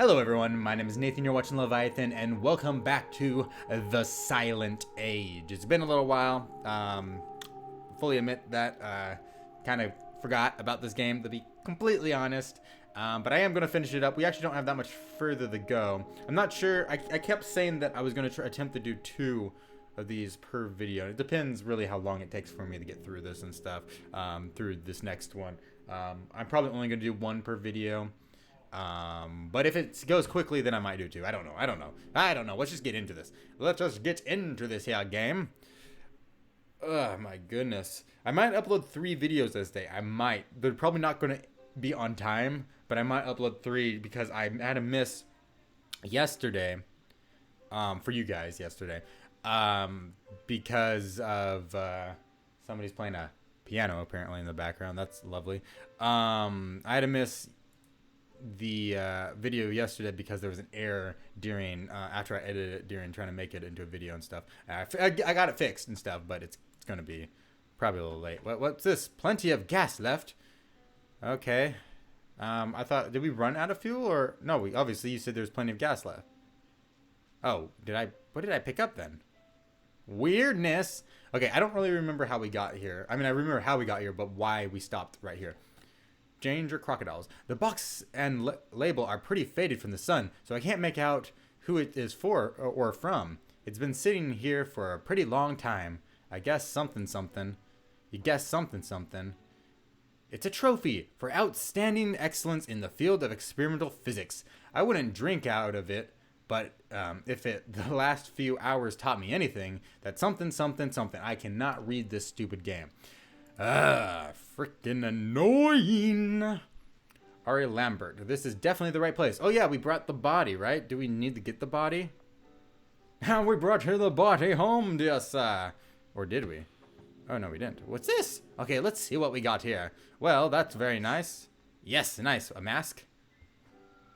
Hello everyone, my name is Nathan, you're watching Leviathan, and welcome back to The Silent Age. It's been a little while, fully admit that, kind of forgot about this game, to be completely honest, but I am going to finish it up. We actually don't have that much further to go. I'm not sure, I kept saying that I was going to attempt to do 2 of these per video. It depends really how long it takes for me to get through this and stuff, through this next one. I'm probably only going to do 1 per video. But if it goes quickly, then I might do 2. I don't know. Let's just get into this. Here game. Oh my goodness. I might upload 3 videos this day. I might. They're probably not going to be on time, but I might upload 3 because I had a miss yesterday, for you guys yesterday, because of, somebody's playing a piano apparently in the background. That's lovely. I had a miss the video yesterday because there was an error during after I edited it during trying to make it into a video and stuff. I got it fixed and stuff, but it's gonna be probably a little late. What's this? Plenty of gas left. Okay. I thought, did we run out of fuel or no? We obviously, you said there's plenty of gas left. Oh, what did I pick up then? Weirdness. Okay, I don't really remember how we got here. I mean, I remember how we got here, but why we stopped right here. Danger crocodiles. The box and label are pretty faded from the sun, so I can't make out who it is for or from. It's been sitting here for a pretty long time. I guess something. You guess something. It's a trophy for outstanding excellence in the field of experimental physics. I wouldn't drink out of it, but if the last few hours taught me anything, that something. I cannot read this stupid game. Freaking annoying. Ari Lambert. This is definitely the right place. Oh yeah, we brought the body, right? Do we need to get the body? We brought her the body home, dear sir. Or did we? Oh no, we didn't. What's this? Okay, let's see what we got here. Well, that's very nice. Yes, nice. A mask?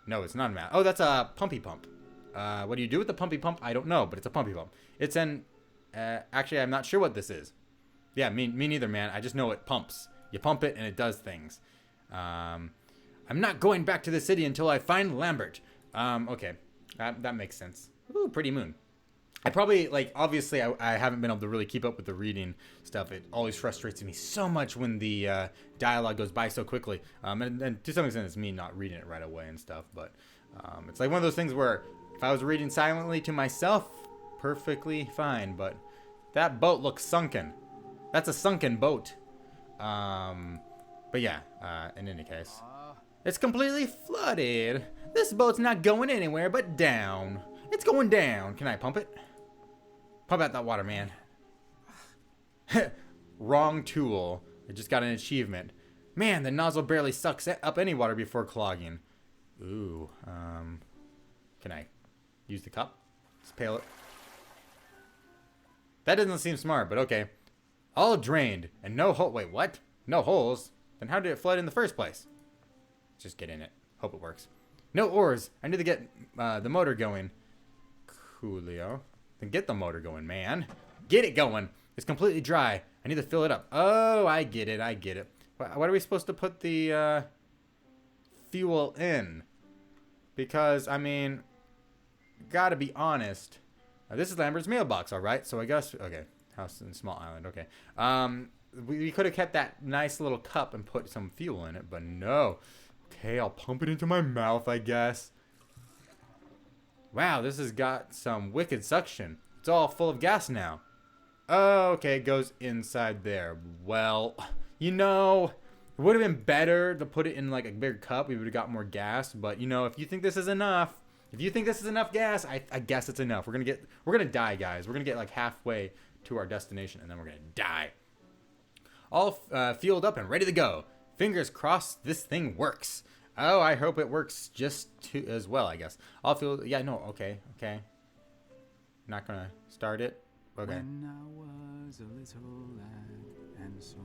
No, it's not a mask. Oh, that's a pumpy pump. What do you do with the pumpy pump? I don't know, but it's a pumpy pump. It's an... actually, I'm not sure what this is. Yeah, me neither, man. I just know it pumps. You pump it and it does things. I'm not going back to the city until I find Lambert. Okay. That makes sense. Ooh, pretty moon. I probably, like, obviously I haven't been able to really keep up with the reading stuff. It always frustrates me so much when the dialogue goes by so quickly. And to some extent it's me not reading it right away and stuff. But it's like one of those things where if I was reading silently to myself, perfectly fine. But that boat looks sunken. That's a sunken boat. But yeah, in any case. It's completely flooded. This boat's not going anywhere but down. It's going down. Can I pump it? Pump out that water, man. Wrong tool. I just got an achievement. Man, the nozzle barely sucks up any water before clogging. Ooh, can I use the cup? Just pail it. That doesn't seem smart, but okay. All drained and no hole. Wait, what? No holes? Then how did it flood in the first place? Just get in it. Hope it works. No oars. I need to get the motor going. Coolio. Then get the motor going, man. Get it going. It's completely dry. I need to fill it up. Oh, I get it. What are we supposed to put the fuel in? Because, I mean, gotta be honest. This is Lambert's mailbox, all right? So I guess, okay. House in Small Island, okay. We could have kept that nice little cup and put some fuel in it, but no. Okay, I'll pump it into my mouth, I guess. Wow, this has got some wicked suction. It's all full of gas now. Oh, okay, it goes inside there. Well, you know, it would have been better to put it in like a bigger cup. We would have got more gas, but you know, if you think this is enough, gas, I guess it's enough. We're gonna die, guys. We're gonna get like halfway to our destination and then we're gonna die. All fueled up and ready to go. Fingers crossed this thing works. Oh, I hope it works just as well, I guess. All fueled. Yeah, no, okay. Not gonna start it. Okay. When I was a little lad and so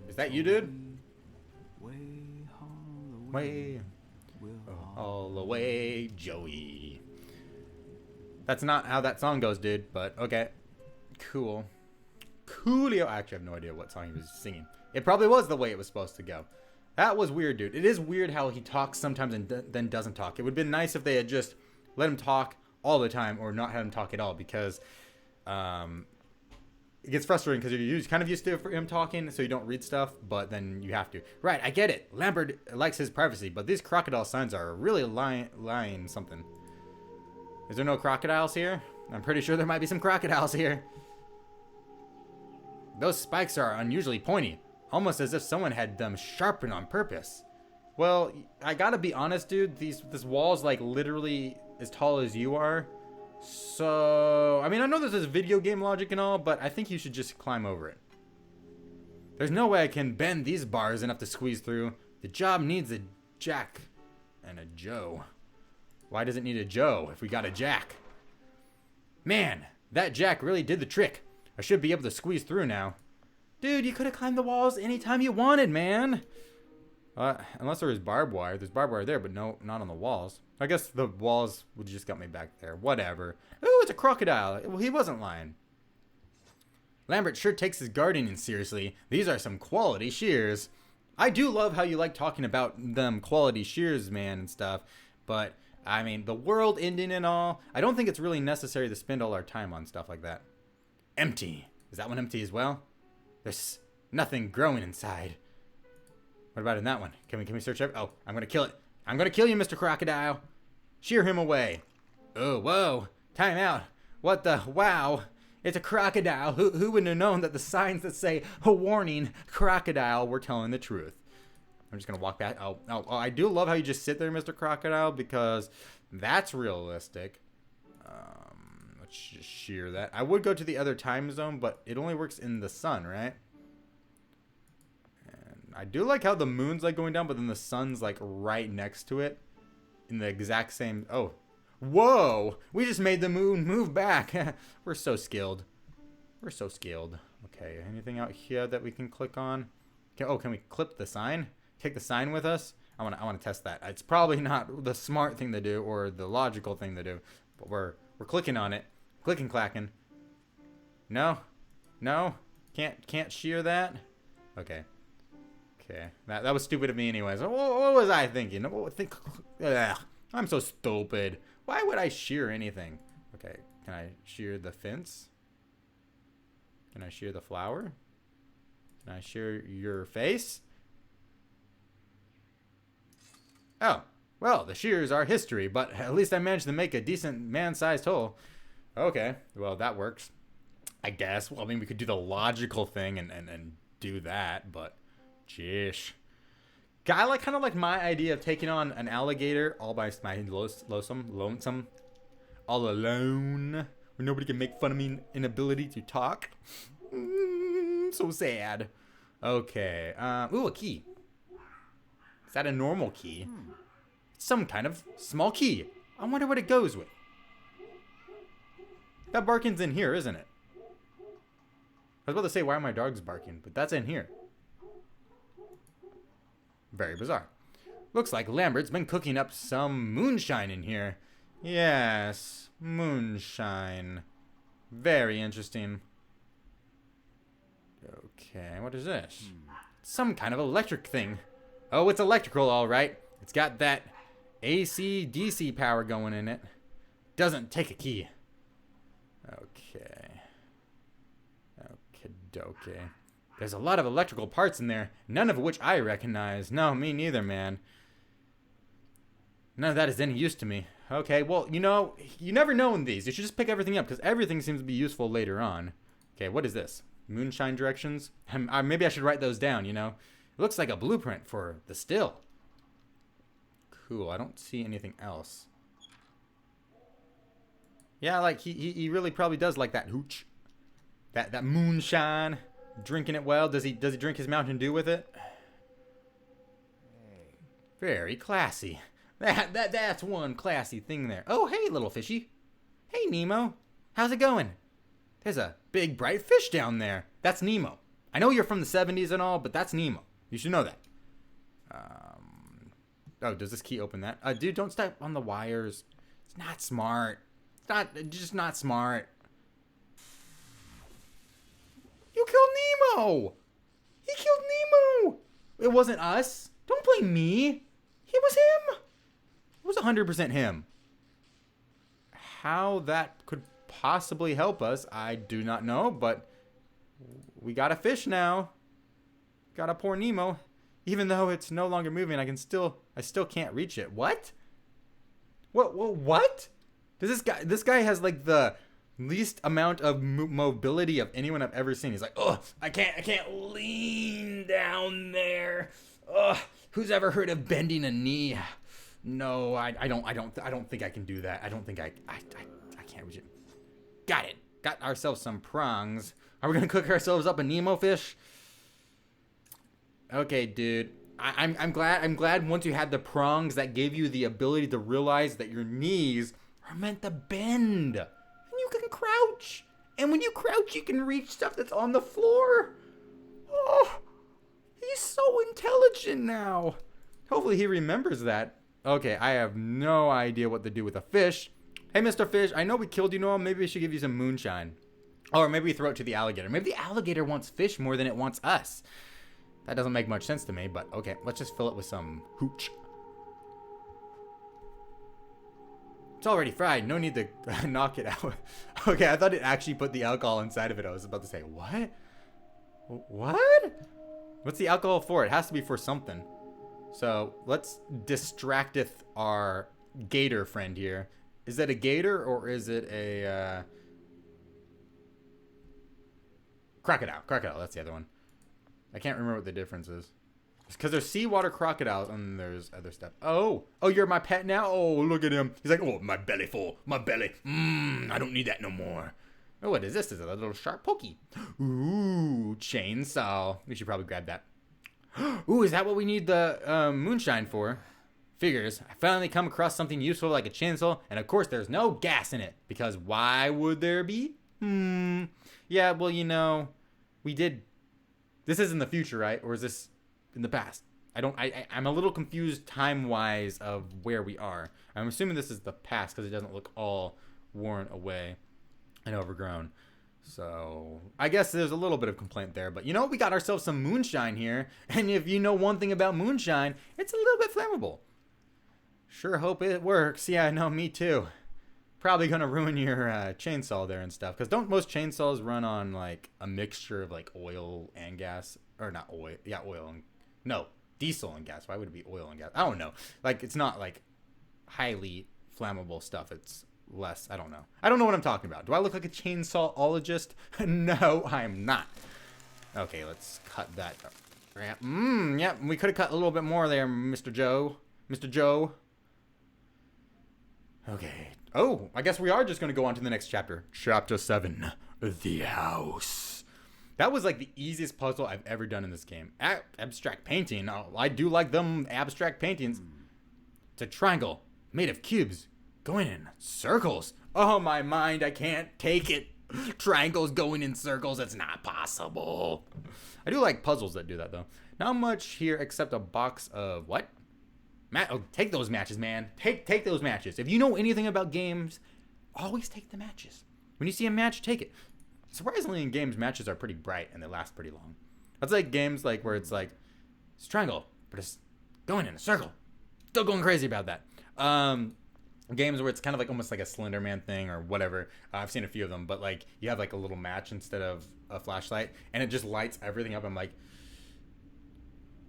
is that you, dude? Way all the way, Joey. That's not how that song goes, dude, but okay. Cool. Coolio. Actually, I have no idea what song he was singing. It probably was the way it was supposed to go. That was weird, dude. It is weird how he talks sometimes and then doesn't talk. It would have been nice if they had just let him talk all the time or not have him talk at all, because it gets frustrating because you're kind of used to him talking, so you don't read stuff, but then you have to. Right, I get it. Lambert likes his privacy, but these crocodile signs are really lying something. Is there no crocodiles here? I'm pretty sure there might be some crocodiles here. Those spikes are unusually pointy, almost as if someone had them sharpened on purpose. Well, I gotta be honest, dude. This wall's like literally as tall as you are. So, I mean, I know this is video game logic and all, but I think you should just climb over it. There's no way I can bend these bars enough to squeeze through. The job needs a jack and a Joe. Why does it need a Joe if we got a jack? Man, that jack really did the trick. I should be able to squeeze through now. Dude, you could have climbed the walls anytime you wanted, man. Unless there was barbed wire. There's barbed wire there, but no, not on the walls. I guess the walls would just got me back there. Whatever. Ooh, it's a crocodile. Well, he wasn't lying. Lambert sure takes his gardening seriously. These are some quality shears. I do love how you like talking about them quality shears, man, and stuff. But, I mean, the world ending and all, I don't think it's really necessary to spend all our time on stuff like that. Empty. Is that one empty as well? There's nothing growing inside. What about in that one? Can we search every... Oh, I'm going to kill it. I'm going to kill you, Mr. Crocodile. Shear him away. Oh, whoa. Time out. What the... Wow. It's a crocodile. Who would have known that the signs that say, a warning, crocodile, were telling the truth? I'm just going to walk back. Oh, I do love how you just sit there, Mr. Crocodile, because that's realistic. Let's just shear that. I would go to the other time zone, but it only works in the sun, right? I do like how the moon's like going down, but then the sun's like right next to it in the exact same... Oh. Whoa! We just made the moon move back. We're so skilled. We're so skilled. Okay, anything out here that we can click on? Can we clip the sign? Take the sign with us? I want to test that. It's probably not the smart thing to do or the logical thing to do, but we're clicking on it. Clicking, clacking. No? No? Can't shear that? Okay. Okay, that was stupid of me anyways. What was I thinking? I'm so stupid. Why would I shear anything? Okay, can I shear the fence? Can I shear the flower? Can I shear your face? Oh, well, the shears are history, but at least I managed to make a decent man-sized hole. Okay, well, that works, I guess. Well, I mean, we could do the logical thing and do that, but... Jeesh. I kind of like my idea of taking on an alligator all by my lonesome, all alone, where nobody can make fun of me inability to talk. So sad. Okay. Ooh, a key. Is that a normal key? Some kind of small key. I wonder what it goes with. That barking's in here, isn't it? I was about to say, why are my dogs barking? But that's in here. Very bizarre. Looks like Lambert's been cooking up some moonshine in here. Yes, moonshine. Very interesting. Okay, what is this? Some kind of electric thing. Oh, it's electrical, all right. It's got that AC, DC power going in it. Doesn't take a key. Okay. Okie-dokie. There's a lot of electrical parts in there, none of which I recognize. No, me neither, man. None of that is any use to me. Okay, well, you know, you never know in these. You should just pick everything up, because everything seems to be useful later on. Okay, what is this? Moonshine directions? Maybe I should write those down, you know? It looks like a blueprint for the still. Cool, I don't see anything else. Yeah, like, he really probably does like that hooch. That moonshine. Drinking it well. Does he drink his Mountain Dew with it? Very classy. That's one classy thing there. Oh, hey, little fishy. Hey, Nemo. How's it going? There's a big bright fish down there. That's Nemo. I know you're from the 70s and all, but that's Nemo. You should know that. Oh, does this key open that? Dude, don't step on the wires. It's not smart. It's just not smart. You killed Nemo! He killed Nemo! It wasn't us. Don't blame me. It was him. It was 100% him. How that could possibly help us, I do not know, but we got a fish now. Got a poor Nemo. Even though it's no longer moving, I still can't reach it. What? What? This guy has like the least amount of mobility of anyone I've ever seen. He's like, oh, I can't lean down there. Ugh, who's ever heard of bending a knee? No, I don't think I can do that. I don't think I can't reach it. Got it. Got ourselves some prongs. Are we gonna cook ourselves up a Nemo fish? Okay, dude. I'm glad once you had the prongs that gave you the ability to realize that your knees are meant to bend. And you can crouch. And when you crouch, you can reach stuff that's on the floor. Oh, he's so intelligent now. Hopefully he remembers that. Okay, I have no idea what to do with a fish. Hey, Mr. Fish, I know we killed you, Noah. Maybe we should give you some moonshine. Or maybe we throw it to the alligator. Maybe the alligator wants fish more than it wants us. That doesn't make much sense to me, but okay. Let's just fill it with some hooch. It's already fried. No need to knock it out. Okay, I thought it actually put the alcohol inside of it. I was about to say, what? What? What's the alcohol for? It has to be for something. So let's distracteth our gator friend here. Is that a gator or is it a crocodile? Crocodile, that's the other one. I can't remember what the difference is. It's because there's seawater crocodiles and there's other stuff. Oh, you're my pet now? Oh, look at him. He's like, oh, my belly full. My belly. I don't need that no more. Oh, what is this? Is it a little sharp pokey? Ooh, chainsaw. We should probably grab that. Ooh, is that what we need the moonshine for? Figures. I finally come across something useful like a chainsaw, and of course there's no gas in it. Because why would there be? Yeah, well, you know, we did... This is in the future, right? Or is this in the past? I'm a little confused time-wise of where we are. I'm assuming this is the past because it doesn't look all worn away and overgrown. So I guess there's a little bit of complaint there. But you know, we got ourselves some moonshine here. And if you know one thing about moonshine, it's a little bit flammable. Sure hope it works. Yeah, no, me too. Probably gonna ruin your chainsaw there and stuff. Because don't most chainsaws run on like a mixture of like oil and gas? Or not oil. Yeah, oil and... No, diesel and gas. Why would it be oil and gas? I don't know. Like, it's not like highly flammable stuff. It's less. I don't know. I don't know what I'm talking about. Do I look like a chainsawologist? No, I'm not. Okay, let's cut that. Yeah, we could have cut a little bit more there, Mr. Joe. Mr. Joe. Okay. Oh, I guess we are just going to go on to the next chapter. Chapter 7. The House. That was like the easiest puzzle I've ever done in this game. Abstract painting. Oh, I do like them abstract paintings. It's a triangle made of cubes going in circles. Oh, my mind. I can't take it. Triangles going in circles. It's not possible. I do like puzzles that do that, though. Not much here except a box of what? Take those matches, man. Take those matches. If you know anything about games, always take the matches. When you see a match, take it. Surprisingly, in games, matches are pretty bright and they last pretty long. That's like games like where it's like, it's a triangle, but it's going in a circle. Still going crazy about that. Games where it's kind of like almost like a Slender Man thing or whatever. I've seen a few of them, but like you have like a little match instead of a flashlight and it just lights everything up. I'm like,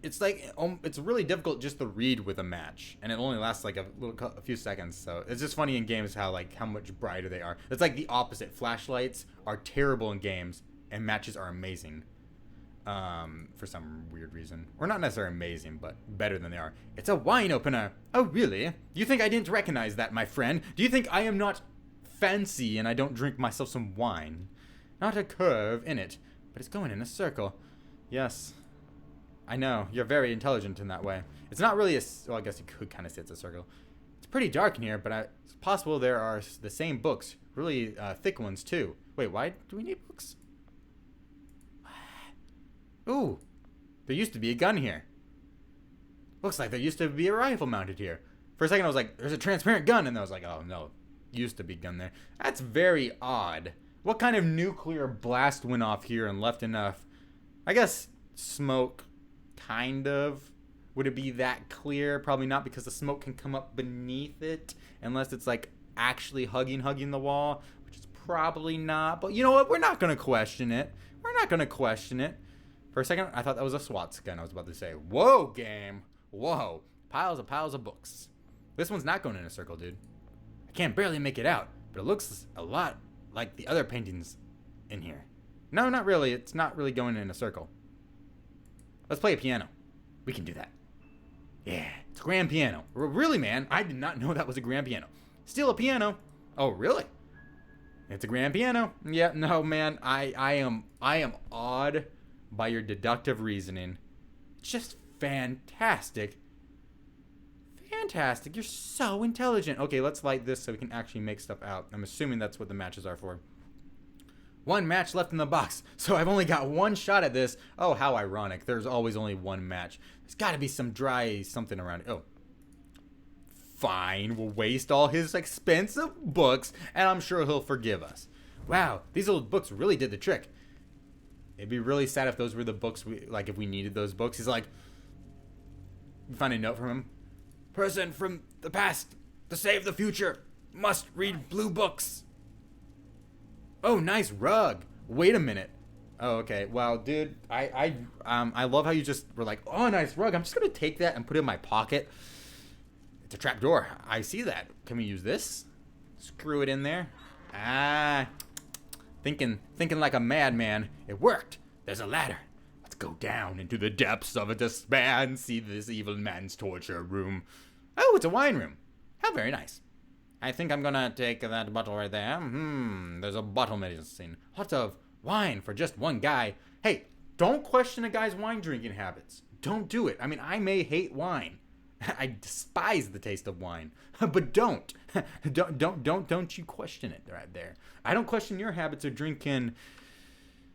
it's like it's really difficult just to read with a match, and it only lasts like a few seconds. So it's just funny in games how much brighter they are. It's like the opposite. Flashlights are terrible in games, and matches are amazing. For some weird reason, or not necessarily amazing, but better than they are. It's a wine opener. Oh really? You think I didn't recognize that, my friend? Do you think I am not fancy and I don't drink myself some wine? Not a curve in it, but it's going in a circle. Yes. I know, you're very intelligent in that way. It's not really well, I guess you could kind of say it's a circle. It's pretty dark in here, but it's possible there are the same books. Really thick ones, too. Wait, why do we need books? Ooh, there used to be a gun here. Looks like there used to be a rifle mounted here. For a second, I was like, there's a transparent gun, and I was like, oh, no, used to be gun there. That's very odd. What kind of nuclear blast went off here and left enough, I guess, smoke... kind of Would it be that clear? Probably not, because the smoke can come up beneath it unless it's like actually hugging the wall, which is probably not. But you know what? We're not going to question it. We're not going to question it. For a second, I thought that was a SWAT gun. I was about to say, whoa, game. Whoa. Piles of books. This one's not going in a circle, dude. I can't barely make it out, but it looks a lot like the other paintings in here. No, not really. It's not really going in a circle. Let's play a piano. We can do that. Yeah, it's a grand piano. Really, man? I did not know that was a grand piano. Still a piano. Oh, really? It's a grand piano. Yeah, no, man. I am awed by your deductive reasoning. Just fantastic. Fantastic. You're so intelligent. Okay, let's light this so we can actually make stuff out. I'm assuming that's what the matches are for. One match left in the box, so I've only got one shot at this. Oh, how ironic. There's always only one match. There's got to be some dry something around it. Oh. Fine, we'll waste all his expensive books, and I'm sure he'll forgive us. Wow, these old books really did the trick. It'd be really sad if those were the books, if we needed those books. He's like, you find a note from him. Person from the past, to save the future, must read blue books. Oh, nice rug. Wait a minute. Oh, okay. Wow, dude, I love how you just were like, oh, nice rug. I'm just gonna take that and put it in my pocket. It's a trap door. I see that. Can we use this? Screw it in there. Ah, thinking like a madman. It worked. There's a ladder. Let's go down into the depths of a despair and see this evil man's torture room. Oh, it's a wine room. How very nice. I think I'm gonna take that bottle right there. There's a bottle medicine. Lots of wine for just one guy. Hey, don't question a guy's wine drinking habits. Don't do it. I mean, I may hate wine. I despise the taste of wine. But don't you question it right there. I don't question your habits of drinking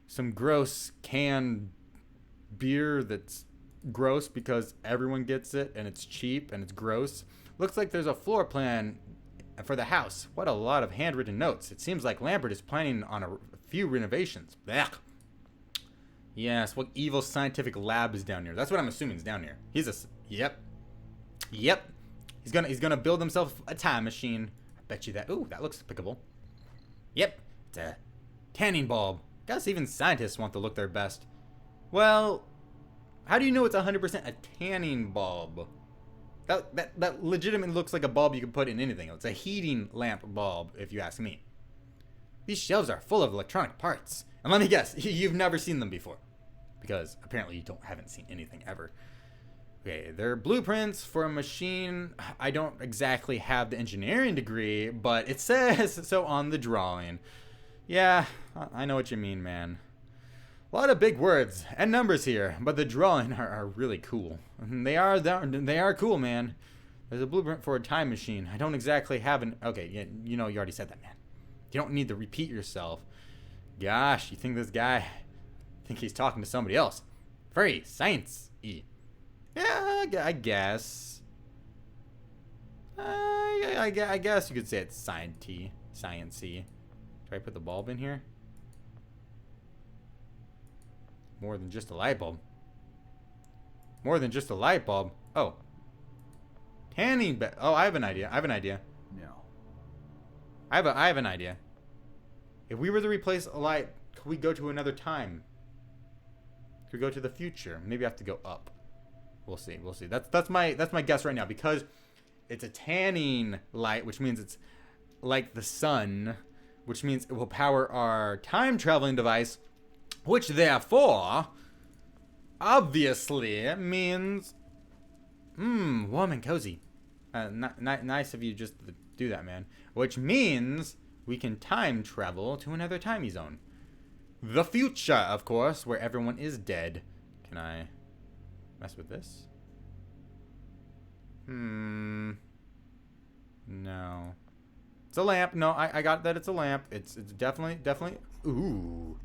some gross canned beer that's gross because everyone gets it and it's cheap and it's gross. Looks like there's a floor plan for the house. What a lot of handwritten notes. It seems like Lambert is planning on a few renovations. Blech. Yes, what evil scientific lab is down here? That's what I'm assuming is down here. Yep. He's gonna build himself a time machine. I bet you that. Ooh, that looks pickable. Yep, it's a tanning bulb. Guess even scientists want to look their best. Well, how do you know it's 100% a tanning bulb? That legitimately looks like a bulb you could put in anything. It's a heating lamp bulb, if you ask me. These shelves are full of electronic parts. And let me guess, you've never seen them before. Because apparently you haven't seen anything ever. Okay, they're blueprints for a machine. I don't exactly have the engineering degree, but it says so on the drawing. Yeah, I know what you mean, man. A lot of big words and numbers here, but the drawing are really cool. They are cool, man. There's a blueprint for a time machine. I don't exactly have an... Okay, yeah, you already said that, man. You don't need to repeat yourself. Gosh, you think this guy... think he's talking to somebody else. Very science-y. Yeah, I guess. I guess you could say it's science-y. Do I put the bulb in here? More than just a light bulb. More than just a light bulb. Oh. Tanning bed. Oh, I have an idea. No. I have an idea. If we were to replace a light, could we go to another time? Could we go to the future? Maybe I have to go up. We'll see. That's my guess right now, because it's a tanning light, which means it's like the sun, which means it will power our time traveling device, which therefore obviously means warm and cozy. Nice of you just to do that, man. Which means we can time travel to another timey zone. The future, of course, where everyone is dead. Can I mess with this? No. It's a lamp. No, I got that it's a lamp. It's definitely. Ooh,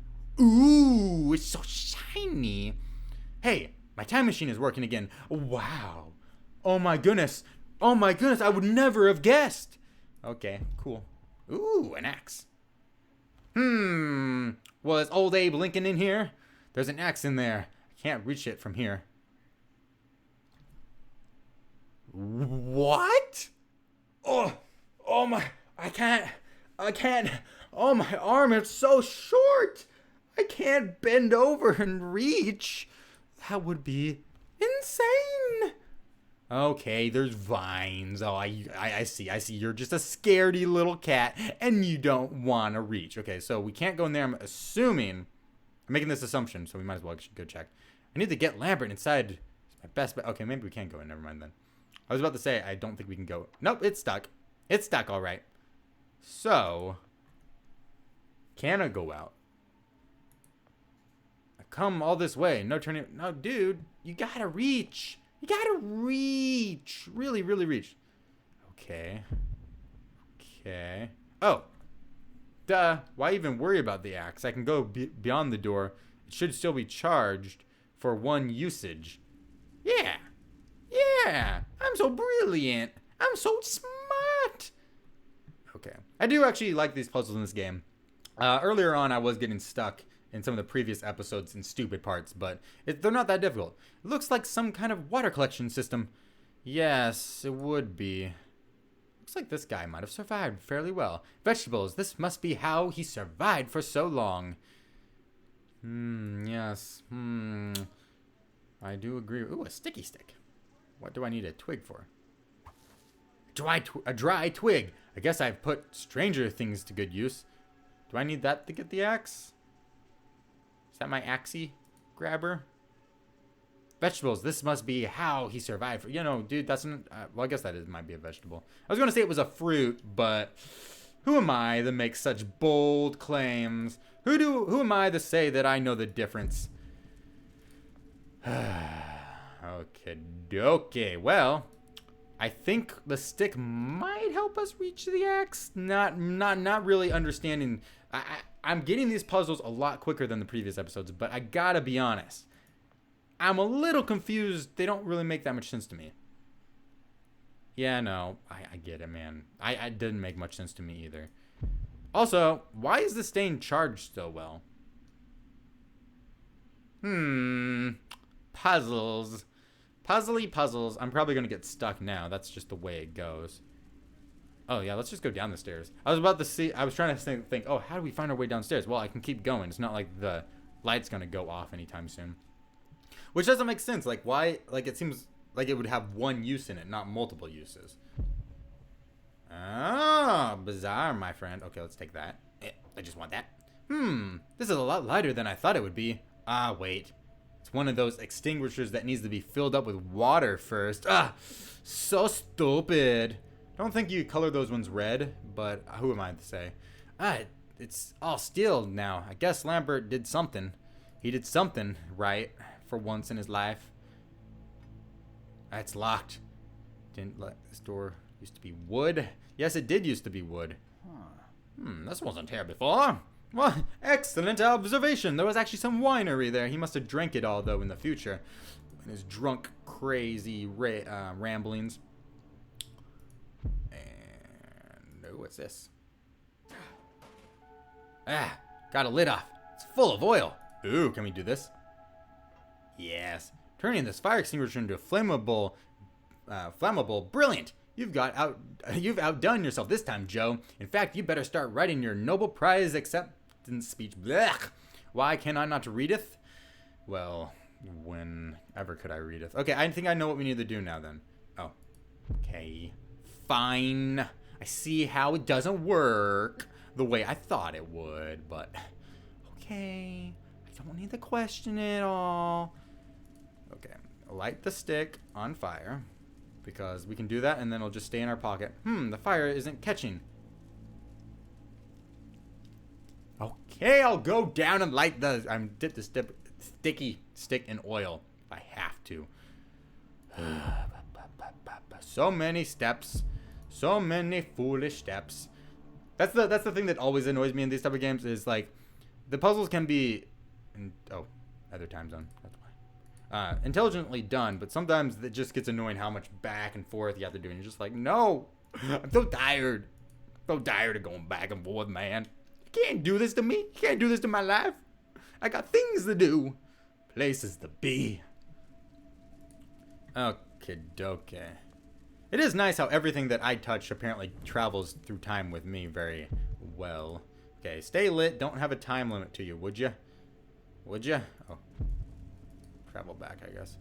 it's so shiny. Hey, my time machine is working again. Wow. Oh my goodness, I would never have guessed. Okay, cool. Ooh, an axe. Was old Abe Lincoln in here? There's an axe in there. I can't reach it from here. What? Oh, oh my, I can't. Oh, my arm is so short. I can't bend over and reach. That would be insane. Okay, there's vines. Oh, I see. You're just a scaredy little cat and you don't want to reach. Okay, so we can't go in there. I'm making this assumption, so we might as well go check. I need to get Lambert inside. It's my best bet. Okay, maybe we can't go in. Never mind then. I was about to say, I don't think we can go. Nope, it's stuck. It's stuck, all right. So, can I go out? I come all this way. No turning. No, dude, you gotta reach. You gotta reach. Really, really reach. Okay. Okay. Oh. Duh. Why even worry about the axe? I can go beyond the door. It should still be charged for one usage. Yeah. Yeah. I'm so brilliant. I'm so smart. Okay. I do actually like these puzzles in this game. Earlier on, I was getting stuck in some of the previous episodes in stupid parts, but they're not that difficult. It looks like some kind of water collection system. Yes, it would be. Looks like this guy might have survived fairly well. Vegetables, this must be how he survived for so long. Yes. I do agree. Ooh, a sticky stick. What do I need a twig for? A dry twig. I guess I've put stranger things to good use. Do I need that to get the axe? Is that my axie grabber? Vegetables. This must be how he survived. You know, dude, that's not... well, I guess that might be a vegetable. I was going to say it was a fruit, but who am I to make such bold claims? Who am I to say that I know the difference? Okay. Well, I think the stick might help us reach the axe. Not really understanding. I'm getting these puzzles a lot quicker than the previous episodes, but I gotta be honest. I'm a little confused. They don't really make that much sense to me. Yeah, no, I get it, man. I didn't make much sense to me either. Also, why is this staying charged so well? Puzzles. Puzzly puzzles. I'm probably going to get stuck now. That's just the way it goes. Oh, yeah, let's just go down the stairs. I was trying to think, oh, how do we find our way downstairs? Well, I can keep going. It's not like the light's going to go off anytime soon. Which doesn't make sense. Like, why? Like, it seems like it would have one use in it, not multiple uses. Ah, bizarre, my friend. Okay, let's take that. I just want that. This is a lot lighter than I thought it would be. Ah, wait. It's one of those extinguishers that needs to be filled up with water first. Ah, so stupid. Don't think you color those ones red, but who am I to say? It's all steel now. I guess Lambert did something. He did something right for once in his life. It's locked. Didn't let this door used to be wood. Yes, it did used to be wood. This wasn't here before. Well, excellent observation. There was actually some winery there. He must have drank it all, though, in the future. In his drunk, crazy ramblings. And what's this? Got a lid off. It's full of oil. Ooh, can we do this? Yes. Turning this fire extinguisher into a flammable. Brilliant. You've outdone yourself this time, Joe. In fact, you better start writing your Nobel Prize acceptance speech. Blech. Why can I not readeth? Well, whenever could I readeth? Okay, I think I know what we need to do now then. Oh. Okay. Fine. I see how it doesn't work the way I thought it would, but okay. I don't need to question it all. Okay. Light the stick on fire. Because we can do that and then it'll just stay in our pocket. The fire isn't catching. Okay, I'll go down and light dip the sticky stick in oil if I have to. So many steps. So many foolish steps. That's the thing that always annoys me in these type of games is like the puzzles can be other time zone. That's why. Intelligently done, but sometimes it just gets annoying how much back and forth you have to do. And you're just like, no, I'm so tired. So tired of going back and forth, man. You can't do this to me. You can't do this to my life. I got things to do. Places to be. Okay, dokie. It is nice how everything that I touch apparently travels through time with me very well. Okay, stay lit. Don't have a time limit to you, would you? Would you? Oh. Travel back, I guess.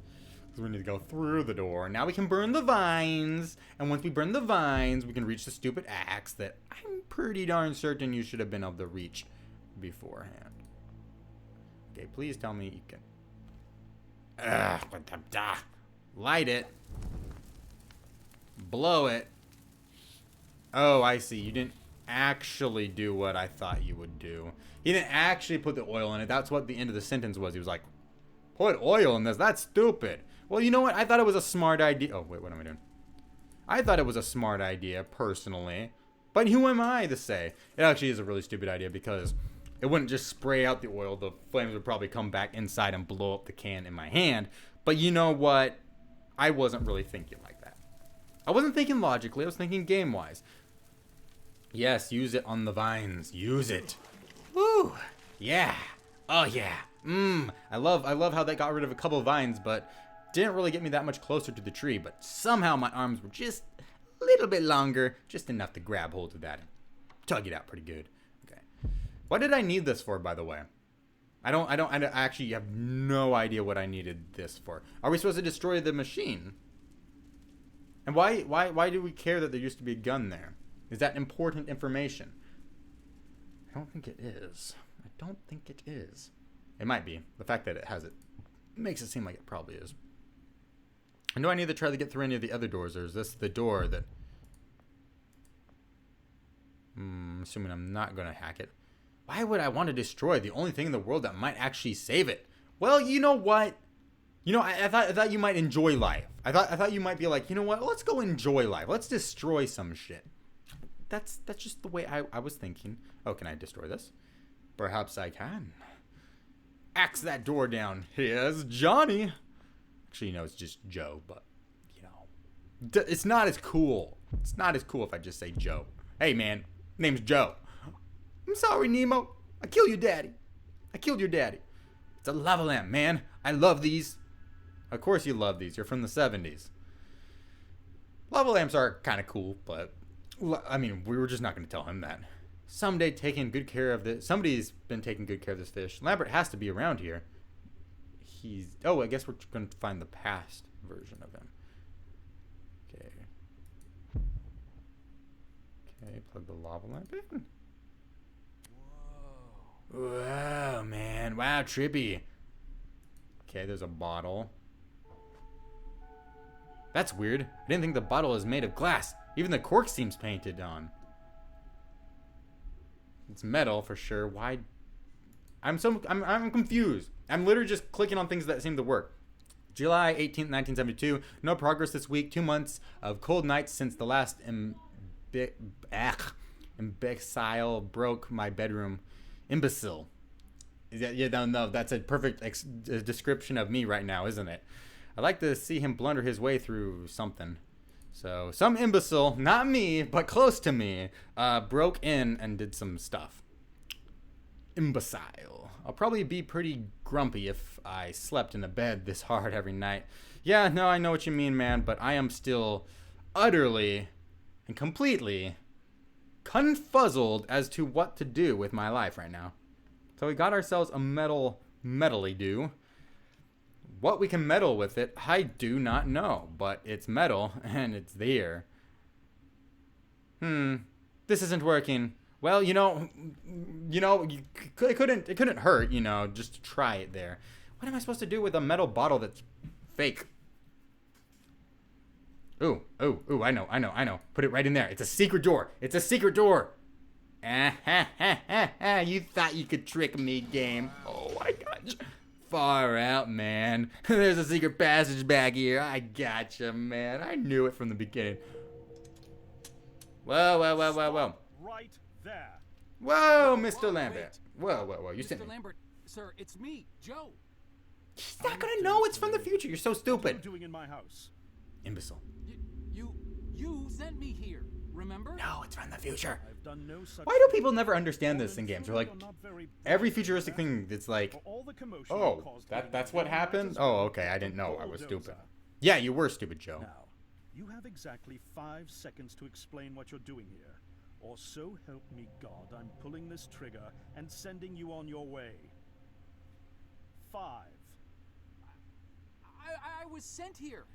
Because we need to go through the door. Now we can burn the vines. And once we burn the vines, we can reach the stupid axe that I'm pretty darn certain you should have been able to reach beforehand. Okay, please tell me you can... Light it. Blow it. Oh, I see. You didn't actually do what I thought you would do. He didn't actually put the oil in it. That's what the end of the sentence was. He was like, put oil in this. That's stupid. Well, you know what? I thought it was a smart idea. Oh, wait, what am I doing? I thought it was a smart idea, personally. But who am I to say? It actually is a really stupid idea because it wouldn't just spray out the oil. The flames would probably come back inside and blow up the can in my hand. But you know what? I wasn't really thinking like that. I wasn't thinking logically. I was thinking game-wise. Yes, use it on the vines. Use it. Woo! Yeah. Oh, yeah. I love how they got rid of a couple of vines, but didn't really get me that much closer to the tree. But somehow my arms were just a little bit longer, just enough to grab hold of that and tug it out pretty good. Okay. What did I need this for, by the way? I actually have no idea what I needed this for. Are we supposed to destroy the machine? And why do we care that there used to be a gun there? Is that important information? I don't think it is. I don't think it is. It might be. The fact that it has it makes it seem like it probably is. And do I need to try to get through any of the other doors, or is this the door that... assuming I'm not going to hack it. Why would I want to destroy the only thing in the world that might actually save it? Well, you know what? You know, I thought you might enjoy life. I thought you might be like, you know what? Let's go enjoy life. Let's destroy some shit. That's just the way I was thinking. Oh, can I destroy this? Perhaps I can. Axe that door down. Here's Johnny. Actually, you know, it's just Joe, but, you know. It's not as cool. It's not as cool if I just say Joe. Hey, man. Name's Joe. I'm sorry, Nemo. I killed your daddy. I killed your daddy. It's a lava lamp, man. I love these. Of course you love these. You're from the 70s. Lava lamps are kind of cool, but... I mean, we were just not going to tell him that. Somebody's been taking good care of this fish. Lambert has to be around here. Oh, I guess we're going to find the past version of him. Okay. Okay, plug the lava lamp in. Whoa, man. Wow, trippy. Okay, there's a bottle. That's weird. I didn't think the bottle is made of glass. Even the cork seems painted on. It's metal for sure. Why? I'm confused. I'm literally just clicking on things that seem to work. July 18th, 1972. No progress this week. 2 months of cold nights since the last imbecile broke my bedroom. Imbecile. No, that's a perfect description of me right now, isn't it? I'd like to see him blunder his way through something. So, some imbecile, not me, but close to me, broke in and did some stuff. Imbecile. I'll probably be pretty grumpy if I slept in a bed this hard every night. Yeah, no, I know what you mean, man, but I am still utterly and completely confuzzled as to what to do with my life right now. So we got ourselves a metally-do. What we can meddle with it, I do not know, but it's metal and it's there. This isn't working. Well, it couldn't hurt, just to try it there. What am I supposed to do with a metal bottle that's fake? Ooh, I know. Put it right in there. It's a secret door. It's a secret door. You thought you could trick me, game. Oh my gosh. Far out, man. There's a secret passage back here. I gotcha, man. I knew it from the beginning. Whoa. Right there. Whoa, Mr. Lambert. Whoa. You sent me. Mr. Lambert, sir, it's me, Joe. He's not gonna know it's from the future. You're so stupid. What are you doing in my house? Imbecile. You sent me here, remember? No, it's from the future. I've done no such. Why do people never understand this in games? They're like, every futuristic thing, it's like, oh, that's what happened? Oh, okay, I didn't know. I was stupid. Yeah, you were stupid, Joe. Now, You have exactly 5 seconds to explain what you're doing here. Or so help me God, I'm pulling this trigger and sending you on your way. 5, I was sent here.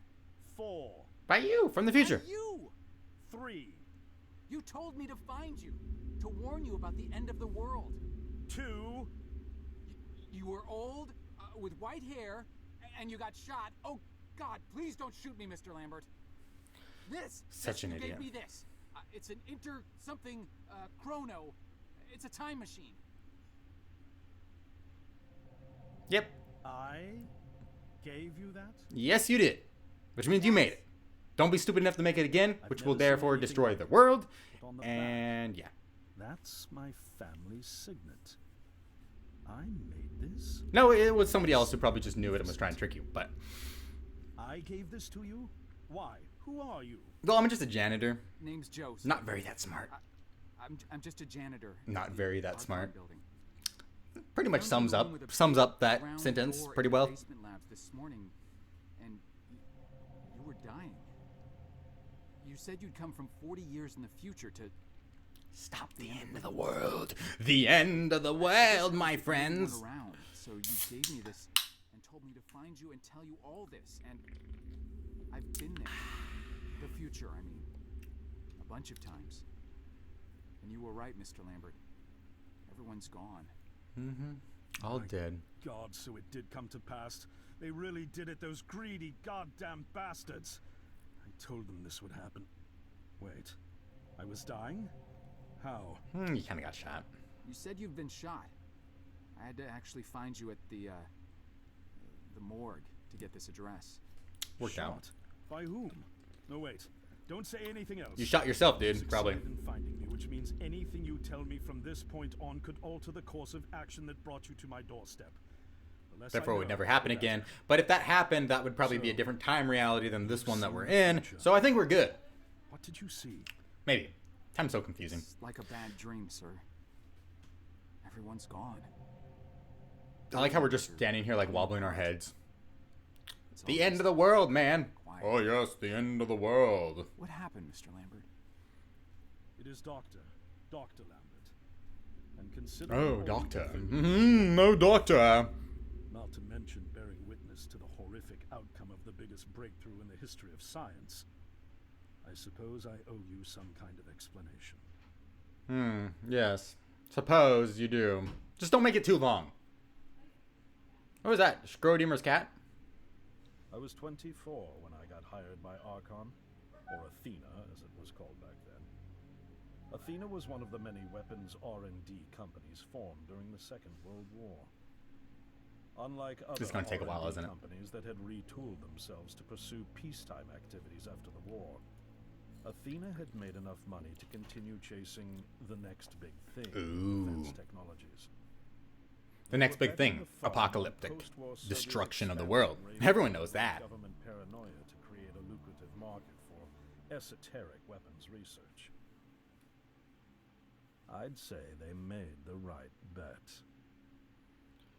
4, By you, from the future. By you. 3, You told me to find you, to warn you about the end of the world. 2. You were old, with white hair, and you got shot. Oh, God, please don't shoot me, Mr. Lambert. Such an you idiot. gave me this. It's an chrono. It's a time machine. Yep. I gave you that? Yes, you did. Which means you made it. Don't be stupid enough to make it again, which will never seen therefore anything destroy like the it. world. Put on the And yeah. That's my family signet. I made this? No, it was somebody else who probably just knew it and was trying to trick you. But, I gave this to you? Why? Who are you? well, I'm just a janitor. Name's Joe. sir. Not very that smart. I'm just a janitor. Not at the very that Archon smart. Building. Pretty much Found you sums in a up room with a that round sentence door pretty in the well. basement labs this morning, and you were dying. You said you'd come from 40 years in the future to Stop the end of the world. The end of the world, my friends. Around. So you gave me this and told me to find you and tell you all this, and I've been there. The future, I mean. A bunch of times. And you were right, Mr. Lambert. Everyone's gone. All dead. God, so it did come to pass. They really did it, those greedy goddamn bastards. I told them this would happen. Wait, I was dying? How? You kind of got shot. You said you've been shot. I had to actually find you at the morgue to get this address. Worked out. Shot? By whom? No, wait. Don't say anything else. You shot yourself, dude. Probably. Succeeded in finding me, which means anything you tell me from this point on could alter the course of action that brought you to my doorstep. The less I Therefore, it would know, never the happen better. again. But if that happened, that would probably be a So, different time reality than this one that see we're the in. future. So I think we're good. What did you see? Maybe. Time's so confusing. It's like a bad dream, sir. Everyone's gone. I like how we're just standing here like wobbling our heads. It's The all end just of the world, man. quiet. Oh yes, the end of the world. What happened, Mr. Lambert? It is Dr. Lambert. And consider Oh, doctor. No, doctor. Not to mention bearing witness to the horrific outcome of the biggest breakthrough in the history of science. I suppose I owe you some kind of explanation. Yes. Suppose you do. Just don't make it too long. What was that? Schrödinger's cat? I was 24 when I got hired by Archon, or Athena as it was called back then. Athena was one of the many weapons R&D companies formed during the Second World War. Unlike other This is gonna take a while, R&D isn't it? companies that had retooled themselves to pursue peacetime activities after the war, Athena had made enough money to continue chasing the next big thing in defense technologies. The next big thing. Apocalyptic. Destruction of the world. Everyone knows that. Government paranoia to create a lucrative market for esoteric weapons research. I'd say they made the right bet.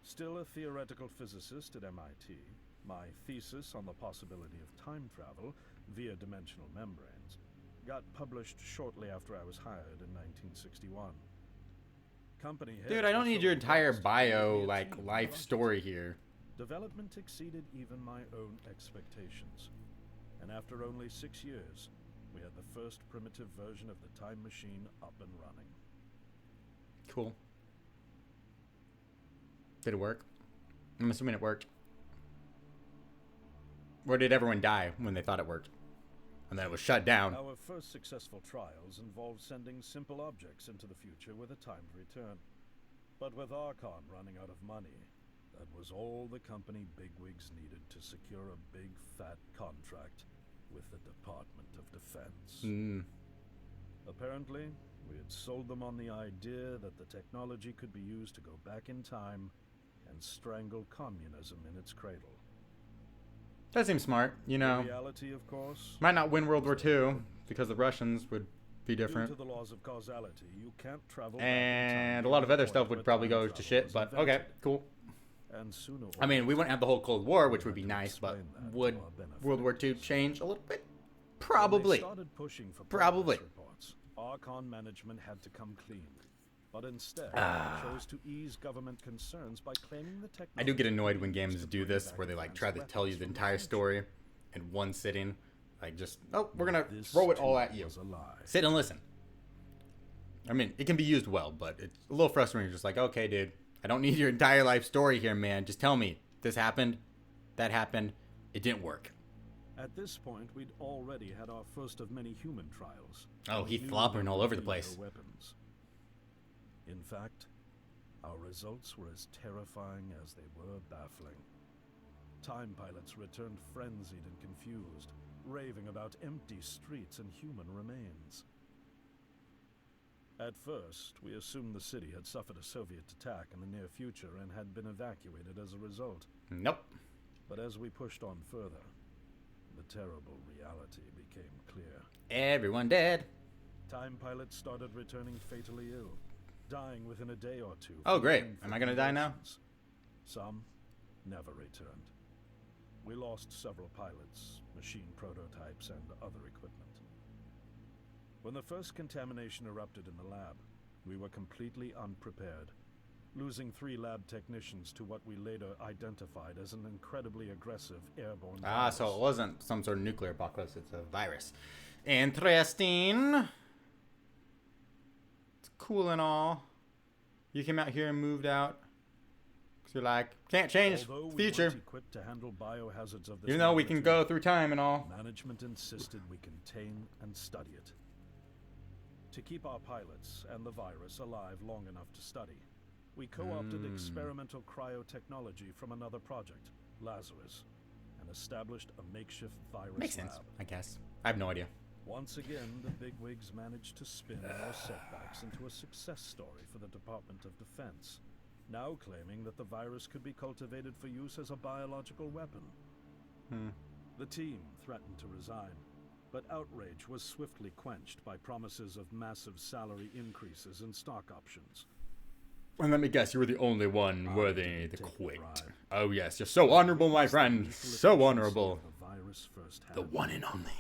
Still a theoretical physicist at MIT, my thesis on the possibility of time travel via dimensional membranes got published shortly after I was hired in 1961. Company Dude, heads I don't were need so your entire impressed bio, with the like, team life project. story here. Development exceeded even my own expectations. And after only 6 years, we had the first primitive version of the time machine up and running. Cool. Did it work? I'm assuming it worked. Or did everyone die when they thought it worked? And then it was shut down. Our first successful trials involved sending simple objects into the future with a timed return. But with Archon running out of money, that was all the company bigwigs needed to secure a big fat contract with the Department of Defense. Apparently, we had sold them on the idea that the technology could be used to go back in time and strangle communism in its cradle. That seems smart, you know. The reality, of course, Might not win World War II because the Russians would be due different. to the laws of causality, you can't travel And a lot of other stuff would probably go to shit, but okay, cool. And sooner or I mean, we wouldn't have the whole Cold War, which would be nice, but explain that to would our benefit. World War II change a little bit? Probably. When they started pushing for Probably. progress reports, Archon management had to come clean. But instead, chose to ease government concerns by claiming the technology. I do get annoyed when games do this, where they like try to tell you the entire story in one sitting. Like just, oh, we're gonna throw it all at you. Sit and listen. I mean, it can be used well, but it's a little frustrating. You're just like, okay, dude, I don't need your entire life story here, man. Just tell me this happened, that happened, it didn't work. At this point, we'd already had our first of many human trials. Oh, he's flopping all over the place. Weapons. In fact, our results were as terrifying as they were baffling. Time pilots returned frenzied and confused, raving about empty streets and human remains. At first, we assumed the city had suffered a Soviet attack in the near future and had been evacuated as a result. Nope. But as we pushed on further, the terrible reality became clear. Everyone dead. Time pilots started returning fatally ill, dying within a day or two. Oh, great. Am I gonna die now? Some never returned. We lost several pilots, machine prototypes, and other equipment. When the first contamination erupted in the lab, we were completely unprepared, losing 3 lab technicians to what we later identified as an incredibly aggressive airborne virus. So it wasn't some sort of nuclear apocalypse, it's a virus. Interesting. It's cool and all. You came out here and moved out. Because you're like, can't change the future. To handle biohazards of this Even though we can go through time and all. Management insisted we contain and study it. To keep our pilots and the virus alive long enough to study, we co-opted experimental cryotechnology from another project, Lazarus, and established a makeshift virus Makes lab. sense, I guess. I have no idea. Once again, the bigwigs managed to spin our setbacks into a success story for the Department of Defense, now claiming that the virus could be cultivated for use as a biological weapon. The team threatened to resign, but outrage was swiftly quenched by promises of massive salary increases and stock options. And let me guess, you were the only one worthy to quit. Oh yes, you're so honorable, my friend. So honorable. The one and only.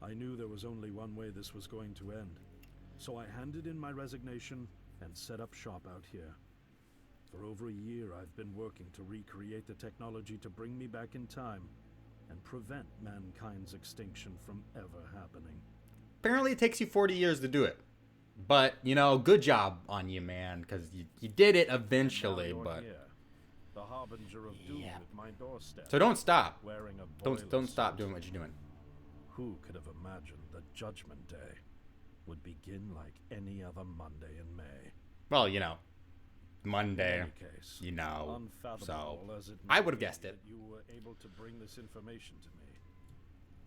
I knew there was only one way this was going to end, so I handed in my resignation and set up shop out here. For over a year, I've been working to recreate the technology to bring me back in time and prevent mankind's extinction from ever happening. Apparently it takes you 40 years to do it. But, you know, good job on you, man, because you did it eventually, but... Here, the harbinger of doom at my doorstep. So don't stop. Wearing a Don't stop doing what you're doing. Who could have imagined that Judgment Day would begin like any other Monday in May? Well, you know, Monday, In any case, you know, so unfathomable as it I may would have be guessed it. that you were able to bring this information to me.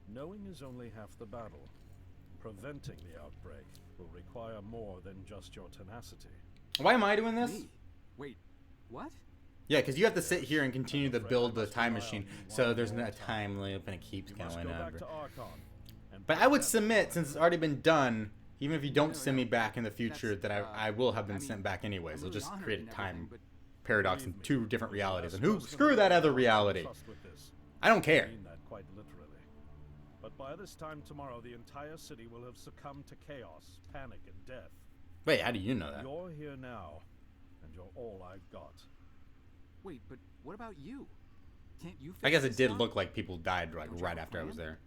Knowing is only half the battle. Preventing the outbreak will require more than just your tenacity. Why am I doing this? Me? Wait, what? Yeah, because you have to sit here and continue to build the time machine, so there's no time loop and it keeps You must going go back over. to Archon and But I would prevent submit, the since it's already been done, even if you don't No, send me no, back in the future, that I will have been I mean, sent back anyways. I'm It'll just really create a honored and time everything, but paradox in Believe me, 2 different you're realities. And less who trust screw than that I other can reality? trust with this. I don't care. I mean that quite literally. But by this time tomorrow, the entire city will have succumbed to chaos, panic, and death. Wait, how do you know that? You're here now, and you're all I've got. wait, but what about you? Can't you fix I guess it this did now? look like people died like Don't you right have a after I was plan? there.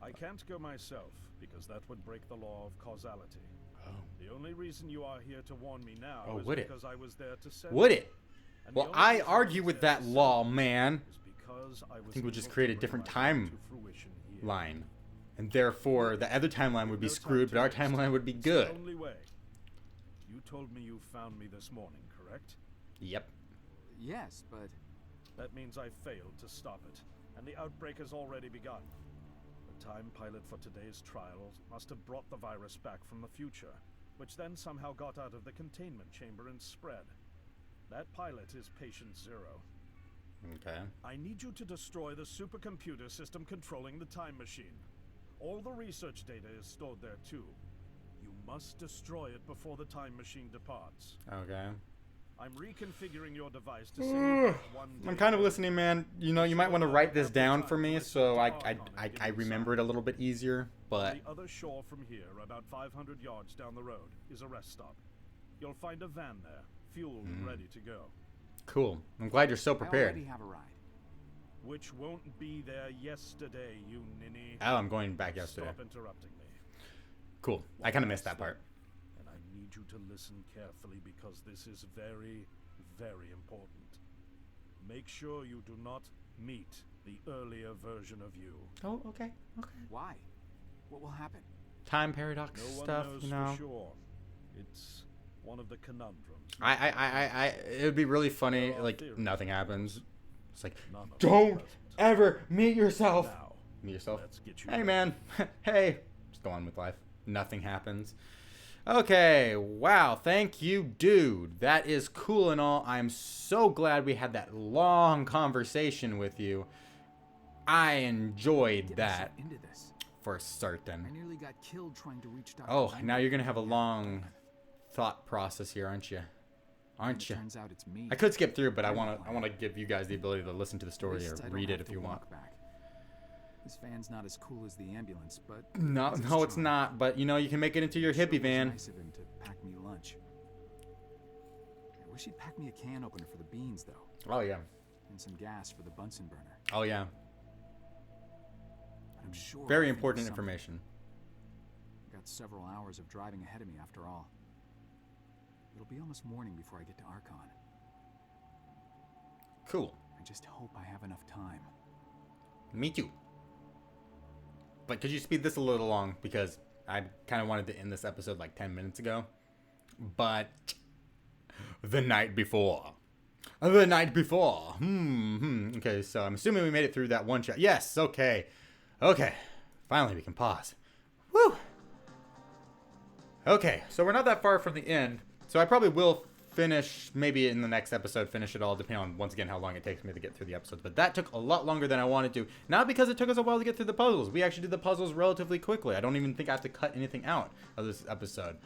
I can't go myself, because that would break the law of causality. Oh. The only reason you are here to warn me now Oh, is would it? because I was there to send Would you. it? And the Well, only I reason argue was with there that to send law, you man. is because I was think we'll just able create to a bring different my plan time to fruition here. Line. And therefore, the other timeline would be No time screwed, to but our waste. timeline would be It's good. the only way. You told me you found me this morning, correct? Yep. Yes, but That means I failed to stop it, and the outbreak has already begun. The time pilot for today's trials must have brought the virus back from the future, which then somehow got out of the containment chamber and spread. That pilot is Patient Zero. Okay. I need you to destroy the supercomputer system controlling the time machine. All the research data is stored there too. You must destroy it before the time machine departs. Okay. I'm reconfiguring your device to simulate one I'm day kind of early. listening, man. You know, you might want to write this down for me so I remember it a little bit easier. But On the other shore from here, about 500 yards down the road, is a rest stop. You'll find a van there, fueled and ready to go. cool. I'm glad you're so I prepared. already have a ride. Which won't be there yesterday, you ninny. Oh, I'm going back yesterday. Stop interrupting me. Cool. I kind of missed that part. And I need you to listen carefully because this is very, very important. Make sure you do not meet the earlier version of you. Oh, okay. Okay. Why? What will happen? Time paradox No one stuff, knows you know. for sure. It's one of the conundrums. It would be really funny, There are like, theories. nothing happens. It's like, None of them don't present. ever meet yourself. Now, Meet yourself. let's get you Hey, ready. man. Hey. Just go on with life. Nothing happens. Okay. Wow. Thank you, dude. That is cool and all. I'm so glad we had that long conversation with you. I enjoyed Get that myself into this. for I certain. nearly got killed trying to reach Dr. Oh, Langford. now you're going to have a long thought process here, aren't you? Aren't It you? turns out it's me. I could skip through, but I want to give you guys the ability to listen to the At story least or I don't read it have if to you want. walk back. This van's not as cool as the ambulance, but No, has its no, it's charm. not. But you know, you can make it into your Sure hippie was van. Nice of him to pack me lunch. I wish he'd pack me a can opener for the beans, though, Oh yeah. and some gas for the Bunsen burner. Oh yeah. But I'm sure Very I'll think of important something. information. I've got several hours of driving ahead of me after all. It'll be almost morning before I get to Archon. Cool. I just hope I have enough time. Me too. But could you speed this a little long because I kind of wanted to end this episode like 10 minutes ago. But the night before. Okay, so I'm assuming we made it through that one shot. Yes, okay. Okay. Finally, we can pause. Woo! Okay, so we're not that far from the end. So I probably will finish, maybe in the next episode, finish it all, depending on, once again, how long it takes me to get through the episodes. But that took a lot longer than I wanted to. Not because it took us a while to get through the puzzles. We actually did the puzzles relatively quickly. I don't even think I have to cut anything out of this episode.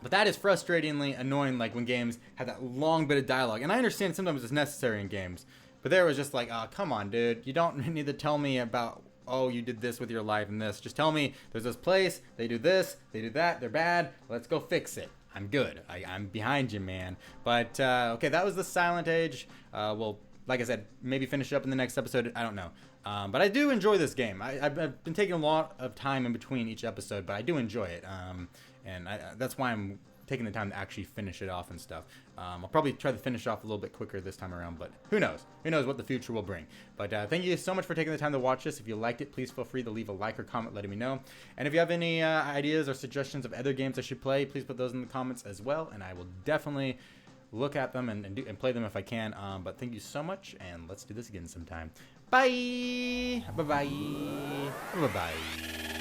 But that is frustratingly annoying, like when games have that long bit of dialogue. And I understand sometimes it's necessary in games. But there was just like, oh, come on, dude. You don't need to tell me about, oh, you did this with your life and this. Just tell me there's this place, they do this, they do that, they're bad. Let's go fix it. I'm good. I'm behind you, man. But, okay, that was the Silent Age. We'll, like I said, maybe finish it up in the next episode. I don't know. But I do enjoy this game. I've been taking a lot of time in between each episode, but I do enjoy it. And that's why I'm taking the time to actually finish it off and stuff. I'll probably try to finish off a little bit quicker this time around, but who knows? Who knows what the future will bring. But thank you so much for taking the time to watch this. If you liked it, please feel free to leave a like or comment letting me know. And if you have any ideas or suggestions of other games I should play, please put those in the comments as well, and I will definitely look at them and play them if I can. But thank you so much, and let's do this again sometime. Bye! Bye-bye! Bye-bye!